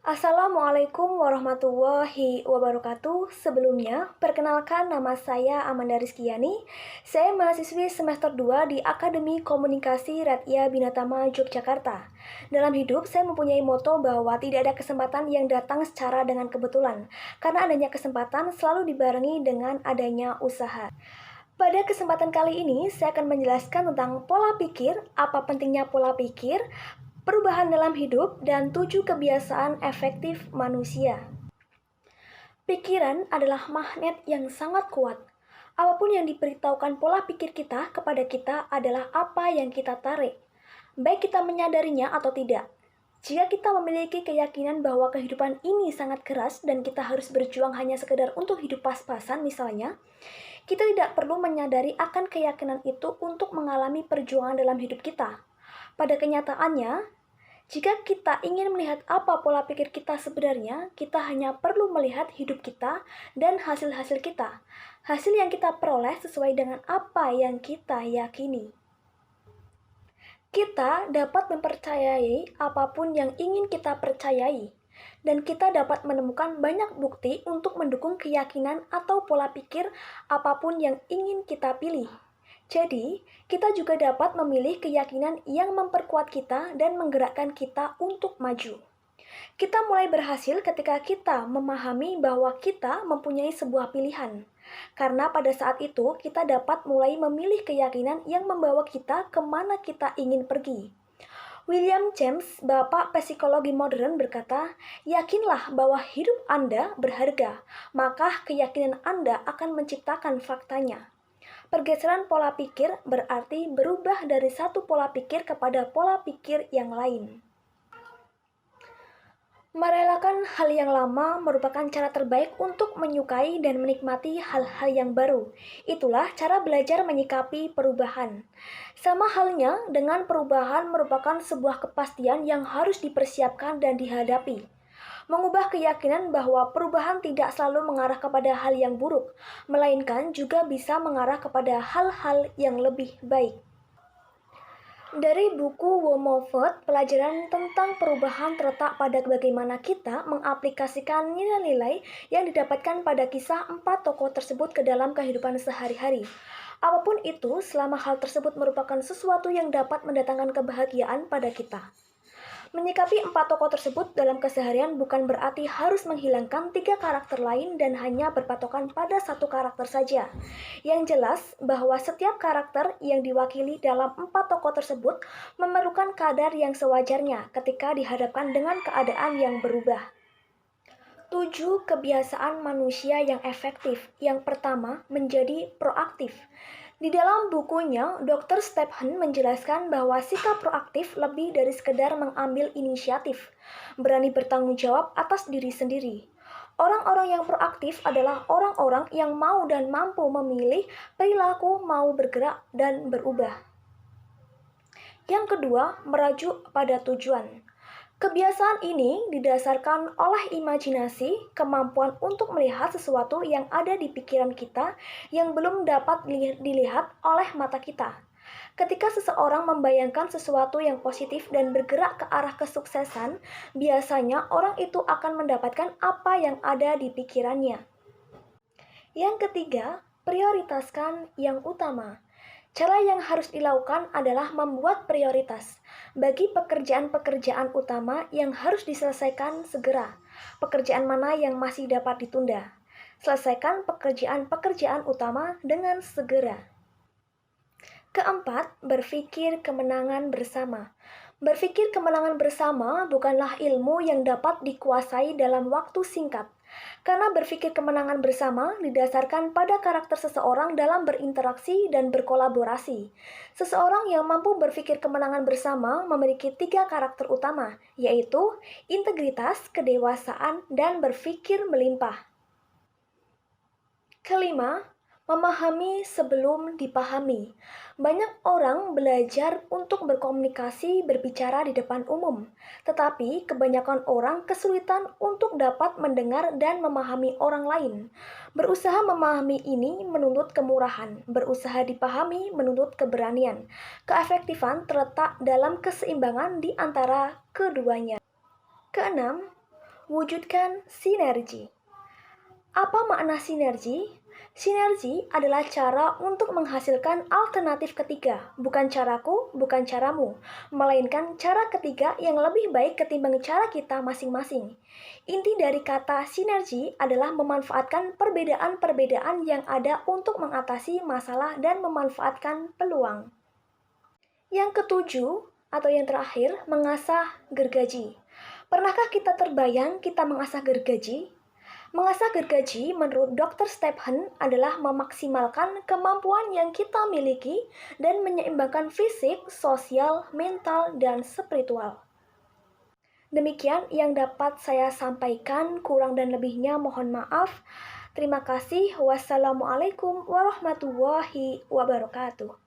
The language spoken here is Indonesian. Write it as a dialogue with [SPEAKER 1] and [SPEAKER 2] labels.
[SPEAKER 1] Assalamualaikum warahmatullahi wabarakatuh. Sebelumnya, perkenalkan nama saya Amanda Rizkyani. Saya mahasiswi semester 2 di Akademi Komunikasi Radya Binatama Yogyakarta. Dalam hidup, saya mempunyai moto bahwa tidak ada kesempatan yang datang secara dengan kebetulan, karena adanya kesempatan selalu dibarengi dengan adanya usaha. Pada kesempatan kali ini, saya akan menjelaskan tentang pola pikir, apa pentingnya pola pikir, perubahan dalam hidup, dan 7 kebiasaan efektif manusia. Pikiran adalah magnet yang sangat kuat. Apapun yang diberitahukan pola pikir kita kepada kita adalah apa yang kita tarik, baik kita menyadarinya atau tidak. Jika kita memiliki keyakinan bahwa kehidupan ini sangat keras dan kita harus berjuang hanya sekedar untuk hidup pas-pasan misalnya, kita tidak perlu menyadari akan keyakinan itu untuk mengalami perjuangan dalam hidup kita. Pada kenyataannya, jika kita ingin melihat apa pola pikir kita sebenarnya, kita hanya perlu melihat hidup kita dan hasil-hasil kita. Hasil yang kita peroleh sesuai dengan apa yang kita yakini. Kita dapat mempercayai apapun yang ingin kita percayai, dan kita dapat menemukan banyak bukti untuk mendukung keyakinan atau pola pikir apapun yang ingin kita pilih. Jadi, kita juga dapat memilih keyakinan yang memperkuat kita dan menggerakkan kita untuk maju. Kita mulai berhasil ketika kita memahami bahwa kita mempunyai sebuah pilihan. Karena pada saat itu, kita dapat mulai memilih keyakinan yang membawa kita kemana kita ingin pergi. William James, bapak psikologi modern berkata, yakinlah bahwa hidup Anda berharga, maka keyakinan Anda akan menciptakan faktanya. Pergeseran pola pikir berarti berubah dari satu pola pikir kepada pola pikir yang lain. Merelakan hal yang lama merupakan cara terbaik untuk menyukai dan menikmati hal-hal yang baru. Itulah cara belajar menyikapi perubahan. Sama halnya dengan perubahan merupakan sebuah kepastian yang harus dipersiapkan dan dihadapi. Mengubah keyakinan bahwa perubahan tidak selalu mengarah kepada hal yang buruk, melainkan juga bisa mengarah kepada hal-hal yang lebih baik. Dari buku Womovet, pelajaran tentang perubahan terletak pada bagaimana kita mengaplikasikan nilai-nilai yang didapatkan pada kisah 4 tokoh tersebut ke dalam kehidupan sehari-hari. Apapun itu, selama hal tersebut merupakan sesuatu yang dapat mendatangkan kebahagiaan pada kita. Menyikapi 4 tokoh tersebut dalam keseharian bukan berarti harus menghilangkan 3 karakter lain dan hanya berpatokan pada satu karakter saja. Yang jelas bahwa setiap karakter yang diwakili dalam 4 tokoh tersebut memerlukan kadar yang sewajarnya ketika dihadapkan dengan keadaan yang berubah. 7 kebiasaan manusia yang efektif. Yang pertama, menjadi proaktif. Di dalam bukunya, Dr. Stephen menjelaskan bahwa sikap proaktif lebih dari sekedar mengambil inisiatif, berani bertanggung jawab atas diri sendiri. Orang-orang yang proaktif adalah orang-orang yang mau dan mampu memilih perilaku, mau bergerak dan berubah. Yang kedua, merajuk pada tujuan. Kebiasaan ini didasarkan oleh imajinasi, kemampuan untuk melihat sesuatu yang ada di pikiran kita yang belum dapat dilihat oleh mata kita. Ketika seseorang membayangkan sesuatu yang positif dan bergerak ke arah kesuksesan, biasanya orang itu akan mendapatkan apa yang ada di pikirannya. Yang ketiga, prioritaskan yang utama. Cara yang harus dilakukan adalah membuat prioritas bagi pekerjaan-pekerjaan utama yang harus diselesaikan segera. Pekerjaan mana yang masih dapat ditunda? Selesaikan pekerjaan-pekerjaan utama dengan segera. Keempat, berpikir kemenangan bersama. Berpikir kemenangan bersama bukanlah ilmu yang dapat dikuasai dalam waktu singkat. Karena berpikir kemenangan bersama didasarkan pada karakter seseorang dalam berinteraksi dan berkolaborasi. Seseorang yang mampu berpikir kemenangan bersama memiliki 3 karakter utama, yaitu integritas, kedewasaan, dan berpikir melimpah. Kelima, memahami sebelum dipahami. Banyak orang belajar untuk berkomunikasi, berbicara di depan umum, tetapi kebanyakan orang kesulitan untuk dapat mendengar dan memahami orang lain. Berusaha memahami ini menuntut kemurahan, berusaha dipahami menuntut keberanian. Keefektifan terletak dalam keseimbangan di antara keduanya. Keenam, Wujudkan sinergi. Apa makna sinergi? Sinergi adalah cara untuk menghasilkan alternatif ketiga, bukan caraku, bukan caramu, melainkan cara ketiga yang lebih baik ketimbang cara kita masing-masing. Inti dari kata sinergi adalah memanfaatkan perbedaan-perbedaan yang ada untuk mengatasi masalah dan memanfaatkan peluang. Yang ketujuh, atau yang terakhir, mengasah gergaji. Pernahkah kita terbayang kita mengasah gergaji? Mengasah gergaji menurut Dr. Stephen adalah memaksimalkan kemampuan yang kita miliki dan menyeimbangkan fisik, sosial, mental, dan spiritual. Demikian yang dapat saya sampaikan, kurang dan lebihnya mohon maaf. Terima kasih. Wassalamualaikum warahmatullahi wabarakatuh.